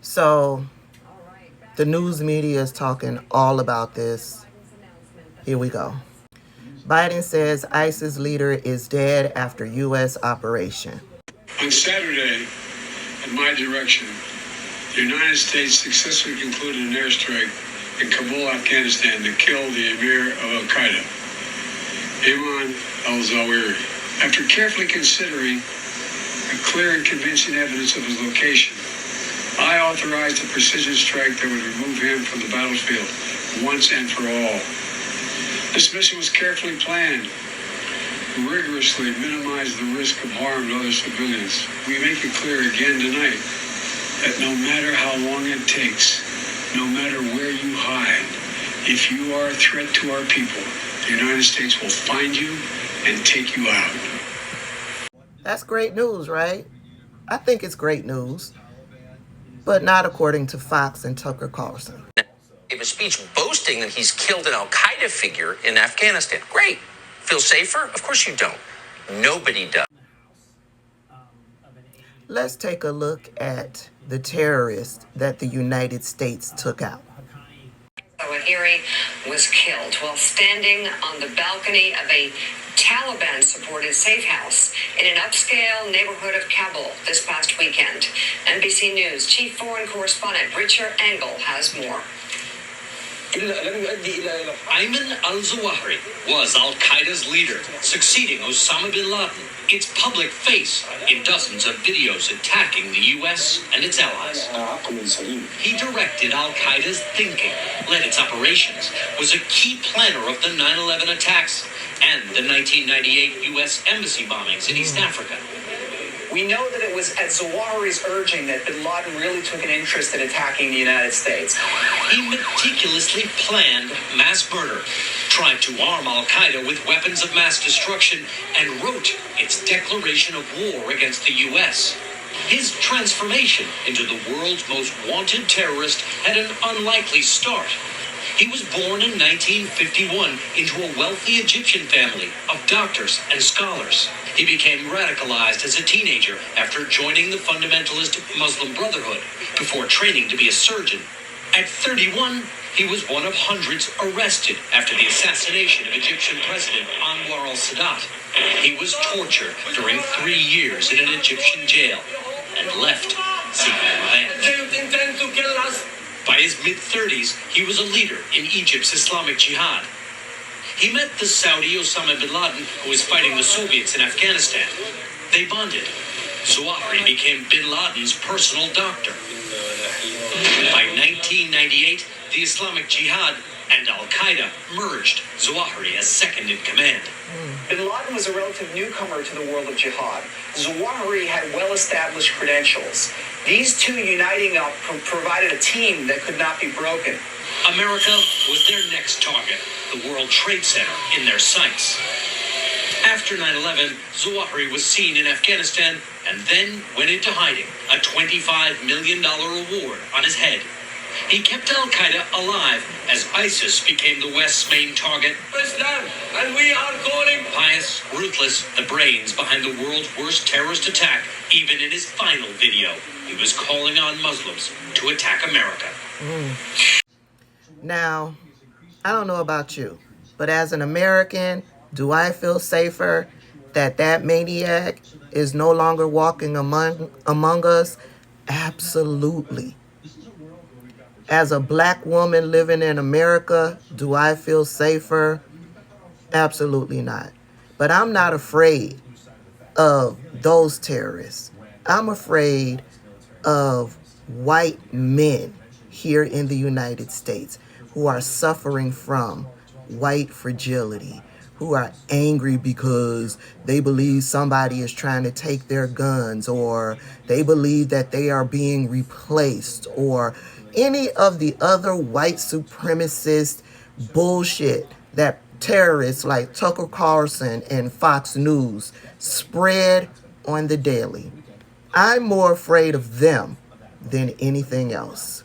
So the news media is talking all about this. Here we go. Biden says ISIS leader is dead after U.S. operation. On Saturday, at my direction, the United States successfully concluded an airstrike in Kabul, Afghanistan, that killed the emir of Al-Qaeda, Ayman al-Zawahiri. After carefully considering the clear and convincing evidence of his location, I authorized a precision strike that would remove him from the battlefield once and for all. This mission was carefully planned, rigorously minimized the risk of harm to other civilians. We make it clear again tonight that no matter how long it takes, no matter where you hide, if you are a threat to our people, the United States will find you and take you out. That's great news, right? I think it's great news, but not according to Fox and Tucker Carlson. Gave a speech boasting that he's killed an Al-Qaeda figure in Afghanistan. Great. Feel safer? Of course you don't. Nobody does. Let's take a look at the terrorist that the United States took out. Zawahiri was killed while standing on the balcony of a Taliban-supported safe house in an upscale neighborhood of Kabul this past weekend. NBC News chief foreign correspondent Richard Engel has more. Ayman al-Zawahiri was Al-Qaeda's leader, succeeding Osama bin Laden, its public face in dozens of videos attacking the U.S. and its allies. He directed Al-Qaeda's thinking, led its operations, was a key planner of the 9/11 attacks and the 1998 U.S. embassy bombings in East Africa. We know that it was at Zawahiri's urging that bin Laden really took an interest in attacking the United States. He meticulously planned mass murder, tried to arm Al-Qaeda with weapons of mass destruction, and wrote its declaration of war against the U.S. His transformation into the world's most wanted terrorist had an unlikely start. He was born in 1951 into a wealthy Egyptian family of doctors and scholars. He became radicalized as a teenager after joining the fundamentalist Muslim Brotherhood before training to be a surgeon. At 31, he was one of hundreds arrested after the assassination of Egyptian President Anwar al-Sadat. He was tortured during 3 years in an Egyptian jail and left seeking revenge. You intend to kill us? By his mid-30s, he was a leader in Egypt's Islamic Jihad. He met the Saudi Osama bin Laden, who was fighting the Soviets in Afghanistan. They bonded. Zawahiri became bin Laden's personal doctor. By 1998, the Islamic Jihad and Al-Qaeda merged, Zawahiri as second in command. Bin Laden was a relative newcomer to the world of jihad. Zawahiri had well-established credentials. These two uniting up provided a team that could not be broken. America was their next target, the World Trade Center in their sights. After 9/11, Zawahiri was seen in Afghanistan and then went into hiding, a $25 million reward on his head. He kept Al-Qaeda alive as ISIS became the West's main target. Islam, and we are calling. Pious, ruthless, the brains behind the world's worst terrorist attack. Even in his final video, he was calling on Muslims to attack America. Now, I don't know about you, but as an American, do I feel safer that maniac is no longer walking among us? Absolutely. As a black woman living in America, do I feel safer? Absolutely not. But I'm not afraid of those terrorists. I'm afraid of white men here in the United States who are suffering from white fragility, who are angry because they believe somebody is trying to take their guns, or they believe that they are being replaced, or any of the other white supremacist bullshit that terrorists like Tucker Carlson and Fox News spread on the daily. I'm more afraid of them than anything else.